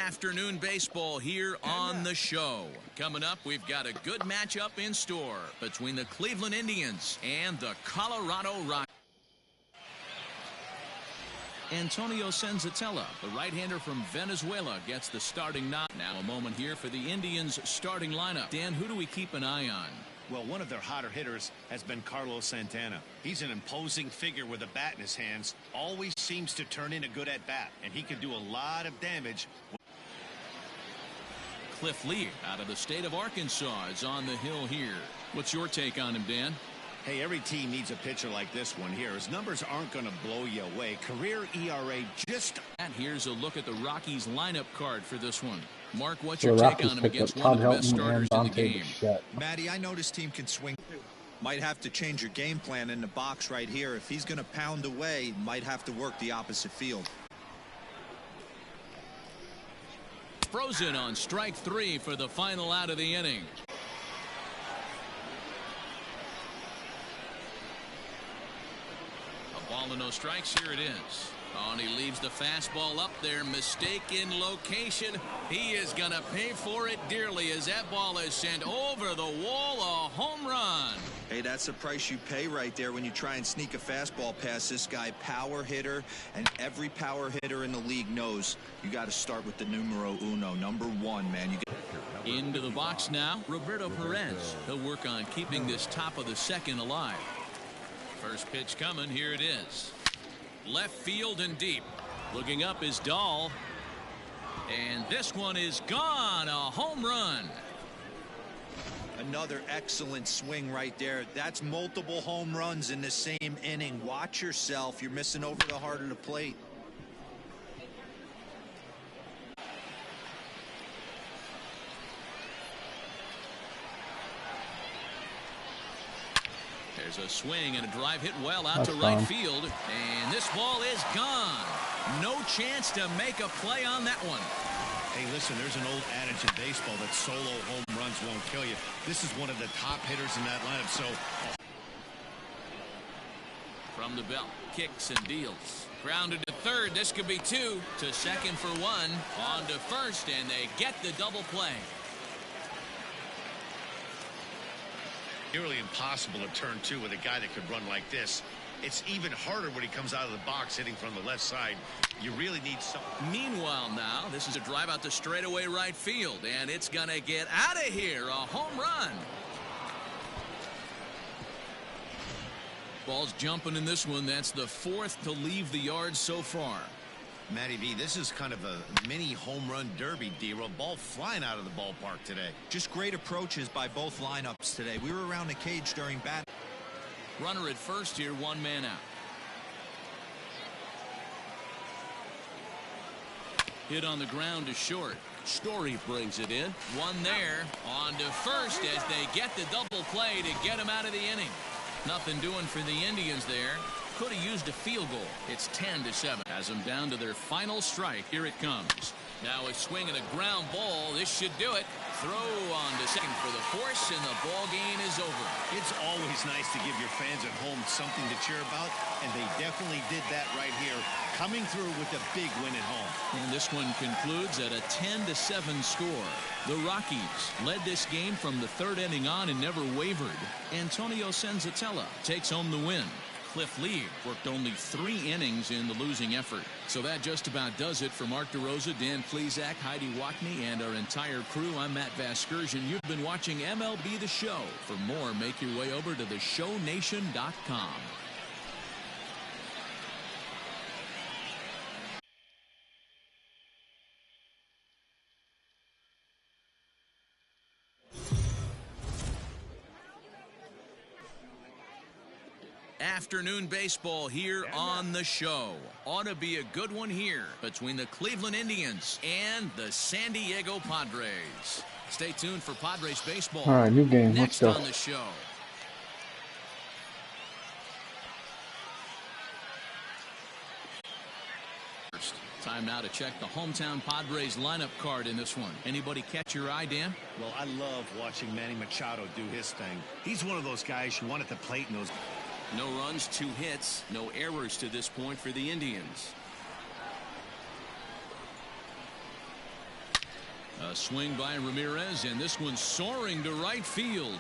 Afternoon baseball here on the show. Coming up, we've got a good matchup in store between the Cleveland Indians and the Colorado Rockies. Antonio Senzatella, the right-hander from Venezuela, gets the starting nod. Now a moment here for the Indians starting lineup. Dan, who do we keep an eye on? Well, one of their hotter hitters has been Carlos Santana. He's an imposing figure with a bat in his hands. Always seems to turn in a good at-bat, and he can do a lot of damage. Cliff Lee out of the state of Arkansas is on the hill here. What's your take on him, Dan? Hey, every team needs a pitcher like this one here. His numbers aren't going to blow you away. Career ERA just... And here's a look at the Rockies lineup card for this one. Mark, what's your take on him against one of the best starters in the game? Matty, I know this team can swing. Might have to change your game plan in the box right here. If he's going to pound away, might have to work the opposite field. Frozen on strike 3 for the final out of the inning. A ball and no strikes. Here it is. Oh, and he leaves the fastball up there. Mistaken location. He is going to pay for it dearly as that ball is sent over the wall. A home run. Hey, that's the price you pay right there when you try and sneak a fastball past this guy. Power hitter, and every power hitter in the league knows you got to start with the numero uno, number 1, man. You get into the box now. Roberto Perez. He'll work on keeping this top of the second alive. First pitch coming. Here it is. Left field and deep. Looking up is Dahl. And this one is gone. A home run. Another excellent swing right there. That's multiple home runs in the same inning. Watch yourself. You're missing over the heart of the plate. There's a swing and a drive hit well out to right field. And this ball is gone. No chance to make a play on that one. Hey, listen, there's an old adage in baseball that solo home runs won't kill you. This is one of the top hitters in that lineup. So from the belt, kicks and deals. Grounded to third. This could be 2. To second for 1. On to first, and they get the double play. Nearly impossible to turn 2 with a guy that could run like this. It's even harder when he comes out of the box hitting from the left side. You really need some. Meanwhile now, this is a drive out to straightaway right field, and it's going to get out of here. A home run. Ball's jumping in this one. That's the 4th to leave the yard so far. Matty V, this is kind of a mini home run derby, D-Roll. Ball flying out of the ballpark today. Just great approaches by both lineups today. We were around the cage during bat. Runner at first here, 1 man out. Hit on the ground to short. Story brings it in. 1 there. On to first as they get the double play to get him out of the inning. Nothing doing for the Indians there. Could have used a field goal. It's 10-7. Has them down to their final strike. Here it comes. Now a swing and a ground ball. This should do it. Throw on to second for the force, and the ball game is over. It's always nice to give your fans at home something to cheer about, and they definitely did that right here, coming through with a big win at home. And this one concludes at a 10-7 score. The Rockies led this game from the 3rd inning on and never wavered. Antonio Senzatella takes home the win. Cliff Lee worked only 3 innings in the losing effort. So that just about does it for Mark DeRosa, Dan Plesac, Heidi Wackney, and our entire crew. I'm Matt Vasgersian. You've been watching MLB The Show. For more, make your way over to theshownation.com. Afternoon baseball here on the show. Ought to be a good one here between the Cleveland Indians and the San Diego Padres. Stay tuned for Padres baseball. All right, new game. Next Let's go. on the show. Time now to check the hometown Padres lineup card in this one. Anybody catch your eye, Dan? Well, I love watching Manny Machado do his thing. He's one of those guys you want at the plate in those. No runs, 2 hits, no errors to this point for the Indians. A swing by Ramirez, and this one's soaring to right field.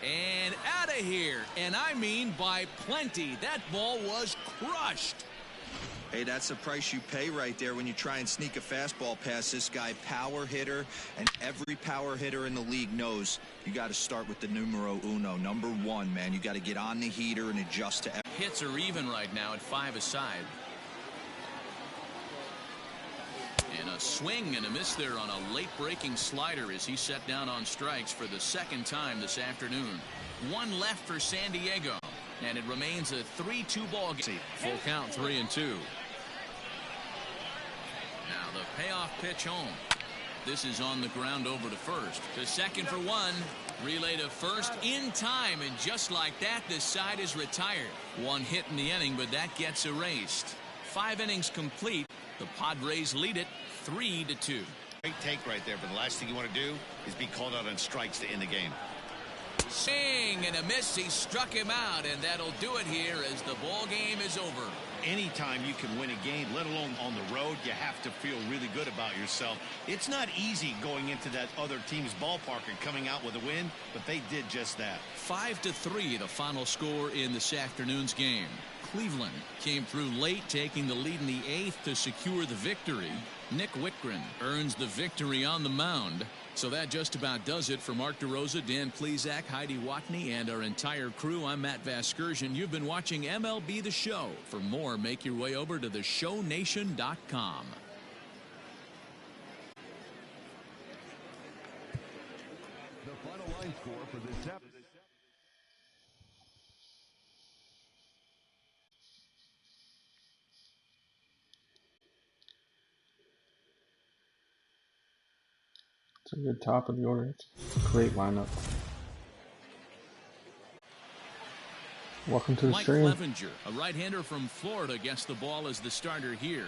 And out of here, and I mean by plenty. That ball was crushed. Hey, that's the price you pay right there when you try and sneak a fastball past this guy. Power hitter, and every power hitter in the league knows you got to start with the numero uno, number one, man. You got to get on the heater and adjust to. Hits are even right now at 5 aside. And a swing and a miss there on a late breaking slider as he set down on strikes for the second time this afternoon. One left for San Diego, and it remains a 3-2 ball game. Full count, 3-2. Now the payoff pitch home. This is on the ground over to first. To second for one. Relay to first in time, and just like that, this side is retired. One hit in the inning, but that gets erased. 5 innings complete. The Padres lead it 3-2. Great take right there, but the last thing you want to do is be called out on strikes to end the game. Swing and a miss. He struck him out, and that'll do it here as the ball game is over. Anytime you can win a game, let alone on the road, you have to feel really good about yourself. It's not easy going into that other team's ballpark and coming out with a win, but they did just that. 5-3 the final score in this afternoon's game. Cleveland came through late, taking the lead in the 8th to secure the victory. Nick Whitgren earns the victory on the mound. So that just about does it for Mark DeRosa, Dan Plesac, Heidi Watney, and our entire crew. I'm Matt Vasgersian. You've been watching MLB The Show. For more, make your way over to theshownation.com. The final line score for this episode. It's a good top of the order. It's a great lineup. Welcome to the Mike stream. Clevenger, a right-hander from Florida, gets the ball as the starter here.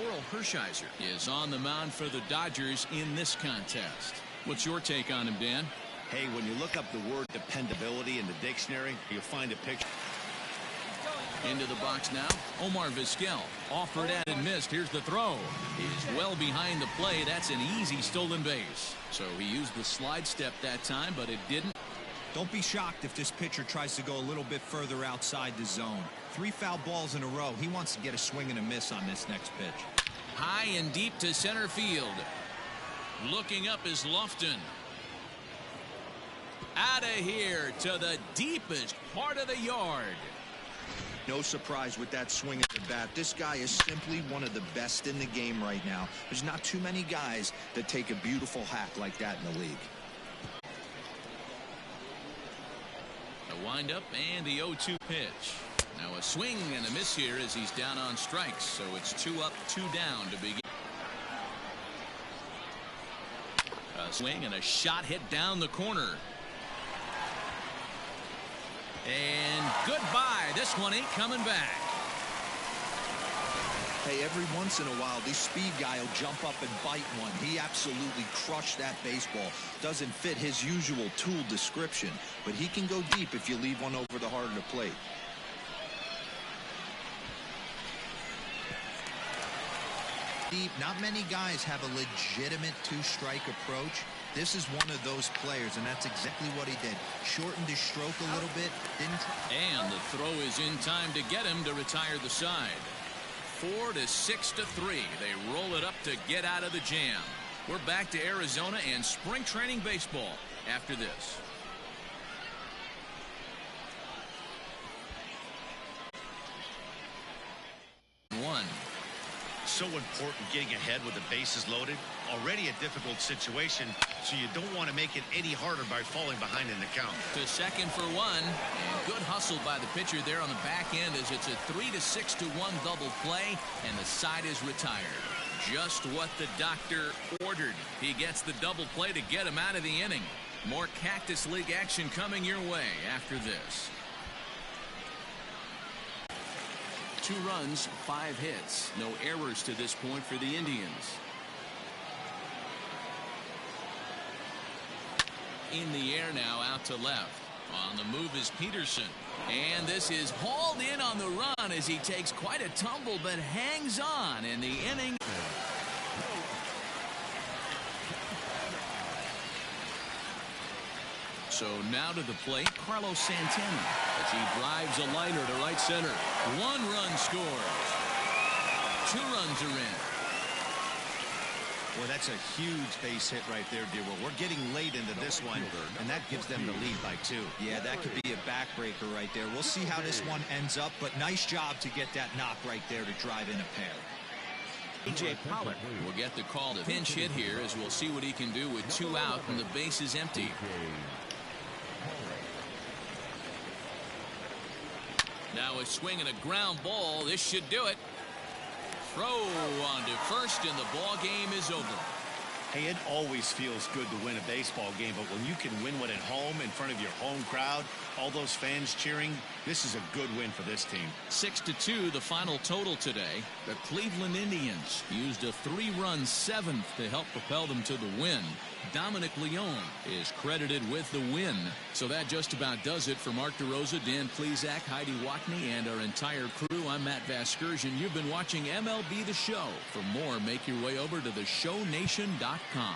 Oral Hershiser is on the mound for the Dodgers in this contest. What's your take on him, Dan? Hey, when you look up the word dependability in the dictionary, you'll find a picture. Into the box now, Omar Vizquel. Offered at and missed. Here's the throw. He's well behind the play. That's an easy stolen base. So he used the slide step that time, but it didn't. Don't be shocked if this pitcher tries to go a little bit further outside the zone. 3 foul balls in a row. He wants to get a swing and a miss on this next pitch. High and deep to center field. Looking up is Lofton. Out of here to the deepest part of the yard. No surprise with that swing at the bat. This guy is simply one of the best in the game right now. There's not too many guys that take a beautiful hack like that in the league. A windup and the 0-2 pitch. Now a swing and a miss here as he's down on strikes. So it's 2 up, 2 down to begin. A swing and a shot hit down the corner. And goodbye. This one ain't coming back. Hey, every once in a while, this speed guy will jump up and bite one. He absolutely crushed that baseball. Doesn't fit his usual tool description, but he can go deep if you leave one over the heart of the plate. Not many guys have a legitimate 2-strike approach. This is one of those players, and that's exactly what he did. Shortened his stroke a little bit. And the throw is in time to get him to retire the side. 4-6-3. They roll it up to get out of the jam. We're back to Arizona and spring training baseball after this. So important getting ahead with the bases loaded. Already a difficult situation, so you don't want to make it any harder by falling behind in the count. To second for one, and good hustle by the pitcher there on the back end as it's a 3-6-1 double play, and the side is retired. Just what the doctor ordered. He gets the double play to get him out of the inning. More Cactus League action coming your way after this. 2 runs, 5 hits. No errors to this point for the Indians. In the air now, out to left. On the move is Peterson. And this is hauled in on the run as he takes quite a tumble but hangs on in the inning. So now to the plate, Carlos Santana, as he drives a liner to right center. 1 run scores. 2 runs are in. Well, that's a huge base hit right there, dear. Well, we're getting late into this one, and that gives them the lead by 2. Yeah, that could be a backbreaker right there. We'll see how this one ends up, but nice job to get that knock right there to drive in a pair. A.J. Pollock will get the call to pinch hit here, as we'll see what he can do with 2 out and the base is empty. Now a swing and a ground ball. This should do it. Throw on to first, and the ball game is over. Hey, it always feels good to win a baseball game, but when you can win one at home in front of your home crowd, all those fans cheering, this is a good win for this team. 6-2, the final total today. The Cleveland Indians used a 3-run 7th to help propel them to the win. Dominic Leone is credited with the win. So that just about does it for Mark DeRosa, Dan Plesac, Heidi Watney, and our entire crew. I'm Matt Vasgersian. You've been watching MLB The Show. For more, make your way over to theshownation.com.